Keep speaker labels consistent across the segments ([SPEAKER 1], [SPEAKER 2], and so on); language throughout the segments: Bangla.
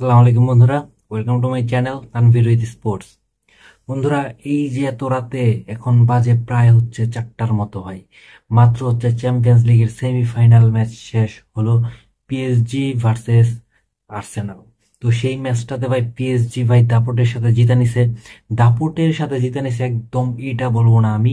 [SPEAKER 1] আসসালামু আলাইকুম বন্ধুরা, welcome to my channel Tanvir with sports. বন্ধুরা, এই যে এত রাতে এখন বাজে প্রায় হচ্ছে 4টার মতো হয়, মাত্র হচ্ছে চ্যাম্পিয়ন্স লিগের সেমিফাইনাল ম্যাচ শেষ হলো, পিএসজি ভার্সেস আর্সেনাল। তো সেই ম্যাচটাতে ভাই পিএসজি ভাই দাপটের সাথে জিতে নিছে। দাপটের সাথে জিতে নিছে একদম, এটা বলবো না আমি।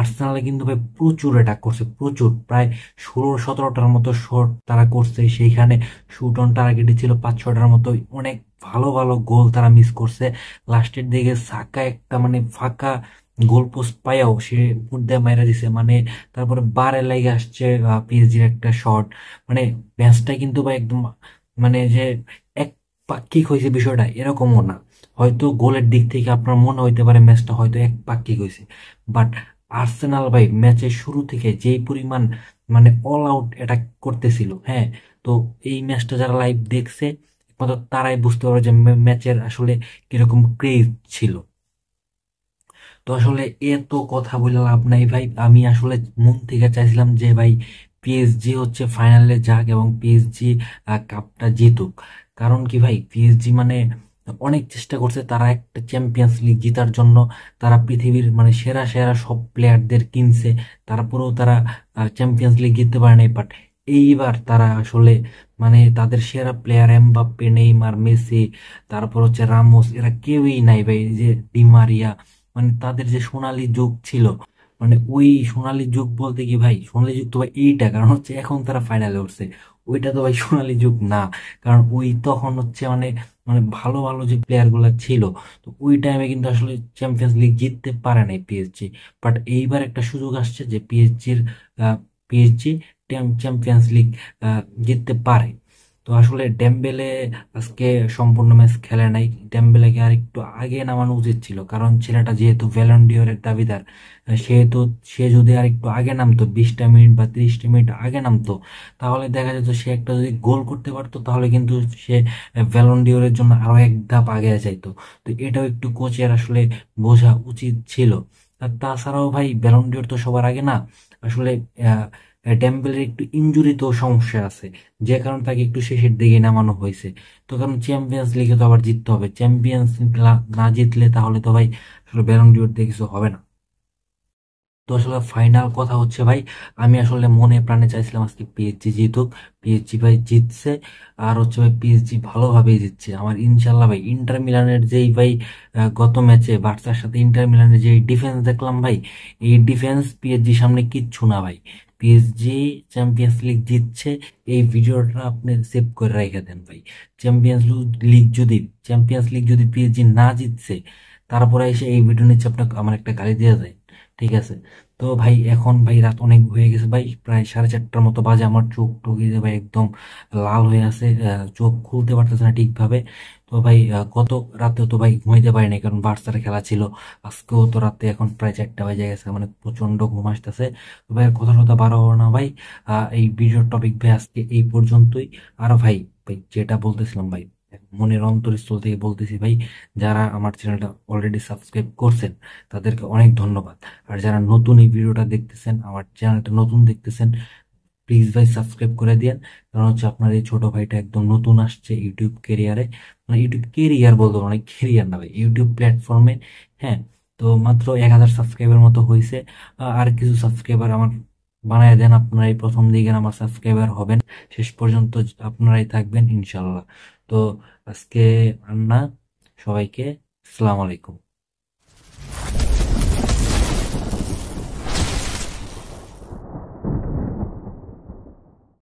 [SPEAKER 1] আর্সেনালে কিন্তু ভাই প্রচুর অ্যাটাক করছে, প্রচুর, প্রায় 16-17টার মতো শট তারা করছে। সেইখানে শুট অন টার্গেটই ছিল 5-6টার মতো। অনেক ভালো ভালো গোল তারা মিস করছে। লাস্টের দিকে সাকা একটা মানে ফাঁকা গোল পোস্ট পাইয়াও সে ফুট দিয়ে মাইরা দিছে মানে। তারপরে বারে লেগে আসছে পিএসজির একটা শট। মানে ম্যাচটা কিন্তু ভাই একদম মানে যে এক পাক্ষিক হয়েছে বিষয়টা এরকমও না। হয়তো গোলের দিক থেকে আপনার মনে হইতে পারে ম্যাচটা হয়তো এক পাক্ষিক হয়েছে, বাট আর্সেনাল ভাই ম্যাচের শুরু থেকে যেই পরিমাণ মানে অল আউট অ্যাটাক করতেছিল, হ্যাঁ। তো এই ম্যাচটা যারা লাইভ দেখছে একমাত্র তারাই বুঝতে পারবে যে ম্যাচের আসলে কিরকম ক্রেজ ছিল। তো আসলে এত কথা বলে লাভ নাই ভাই, আমি আসলে মন থেকে চাইছিলাম যে ভাই পিএসজি হচ্ছে ফাইনালে যাক এবং পিএসজি কাপটা জিতুক। কারণ কি ভাই, পিএসজি মানে অনেক চেষ্টা করছে তারা একটা চ্যাম্পিয়ন্স লিগ জেতার জন্য। তারা পৃথিবীর মানে সেরা সেরা সব প্লেয়ারদের কিনছে, তারপরেও তারা চ্যাম্পিয়ন্স লিগ জিততে পারে নাই। বাট এইবার তারা আসলে মানে তাদের সেরা প্লেয়ার এমবাপ্পে, নেইমার, মেসি, তারপর হচ্ছে রামোস, এরা কেউই নাই ভাই। এই যে ডিমারিয়া, মানে তাদের যে সোনালী যুগ ছিল, মানে ওই সোনালী যুগ বলতে কি ভাই, সোনালী যুগ তো ভাই এইটা, কারণ হচ্ছে এখন তারা ফাইনালে উঠছে। ওইটা তো ভাই সোনালী যুগ না, কারণ ওই তখন হচ্ছে মানে মানে ভালো ভালো যে প্লেয়ার গুলা ছিল। তো ওই টাইমে কিন্তু আসলে চ্যাম্পিয়ন্স লিগ জিততে পারে নাই পিএসজি। বাট এইবার একটা সুযোগ আসছে যে পিএসজি চ্যাম্পিয়ন্স লিগ জিততে পারে। তো আসলে ডেম্বেলে আজকে সম্পূর্ণ ম্যাচ খেলে নাই। ডেম্বেলেকে আর একটু আগে নামানো উচিত ছিল, কারণ ছেলেটা যেহেতু ব্যালন ডিওরের দাবিদার, সেহেতু সে যদি আর একটু আগে নামতো, 20টা মিনিট বা 30টা মিনিট আগে নামতো, তাহলে দেখা যেত সে একটা যদি গোল করতে পারতো, তাহলে কিন্তু সে ব্যালন ডিওরের জন্য আরো এক ধাপ আগে যাইতো। তো এটাও একটু কোচের আসলে বোঝা উচিত ছিল। আর তাছাড়াও ভাই ব্যালন ডিওর তো সবার আগে না। আসলে ডেম্বেলের একটু ইনজুরিতেও সমস্যা আছে, যে কারণে তাকে একটু শেষের দিকে নামানো হয়েছে। তো কারণ চ্যাম্পিয়ন্স লিগে তো আবার জিততে হবে, চ্যাম্পিয়ন্স লিগ না জিতলে তাহলে তো ভাই আসলে ব্যালন ডিওর দিয়ে কিছু হবে না। তো আসলে ফাইনাল কথা হচ্ছে ভাই, আমি আসলে মনে প্রাণে চাইছিলাম আজকে পিএসজি জিতুক। পিএসজি ভাই জিতছে, আর হচ্ছে ভাই পিএসজি ভালোভাবেই জিতছে আমার ইনশাল্লাহ। ভাই ইন্টার মিলানের যেই ভাই গত ম্যাচে বার্সার সাথে ইন্টার মিলানের যে ডিফেন্স দেখলাম ভাই, এই ডিফেন্স পিএসজি সামনে কিচ্ছু না ভাই। পিএসজি চ্যাম্পিয়ন্স লিগ জিতছে, এই ভিডিওটা আপনি সেভ করে রেখে দেন ভাই। চ্যাম্পিয়ন্স লিগ যদি পিএসজি না জিতছে, তারপরে এসে এই ভিডিও নিচ্ছে আপনাকে আমার একটা গালি দিয়ে যায়, ঠিক আছে? তো ভাই এখন ভাই রাত অনেক হয়ে গেছে ভাই, প্রায় 4:30টার মতো বাজে। আমার চোখ টুকি যে ভাই একদম লাল হয়ে আছে, চোখ খুলতে পারতেছে না ঠিকভাবে। তো ভাই গত রাতেও তো ভাই ঘুমাইতে পারিনি, কারণ বার্সার খেলা ছিল। আজকেও তো রাতে এখন প্রায় 4টা বেজে গেছে, মানে প্রচন্ড ঘুম আসতেছে। তো ভাই কথা টথা বারো না ভাই, এই ভিডিওর টপিক ভাই আজকে এই পর্যন্তই। আর ভাই ভাই যেটা বলতেছিলাম ভাই, মনের অন্তরস্থল থেকে বলতেছি ভাই, যারা আমার চ্যানেলটা অলরেডি সাবস্ক্রাইব করছেন তাদেরকে অনেক ধন্যবাদ। আর যারা নতুন এই ভিডিওটা দেখতেছেন, আমার চ্যানেলটা নতুন দেখতেছেন, প্লিজ ভাই সাবস্ক্রাইব করে দিয়েন। কারণ হচ্ছে আপনার এই ছোট ভাইটা একদম নতুন আসছে ইউটিউব কেরিয়ারে, মানে ইউটিউব কেরিয়ার বলতে অনেক কেরিয়ার না ভাই, ইউটিউব প্ল্যাটফর্মে। হ্যাঁ, তো মাত্র 1000 সাবস্ক্রাইবার মতো হয়েছে। আর কিছু সাবস্ক্রাইবার আমার বানায় দেন, আপনারাই প্রথম দিকে আমার সাবস্ক্রাইবার হবেন, শেষ পর্যন্ত আপনারাই থাকবেন ইনশাল্লাহ। তো আজকে আর না, সবাইকে আসসালামু আলাইকুম।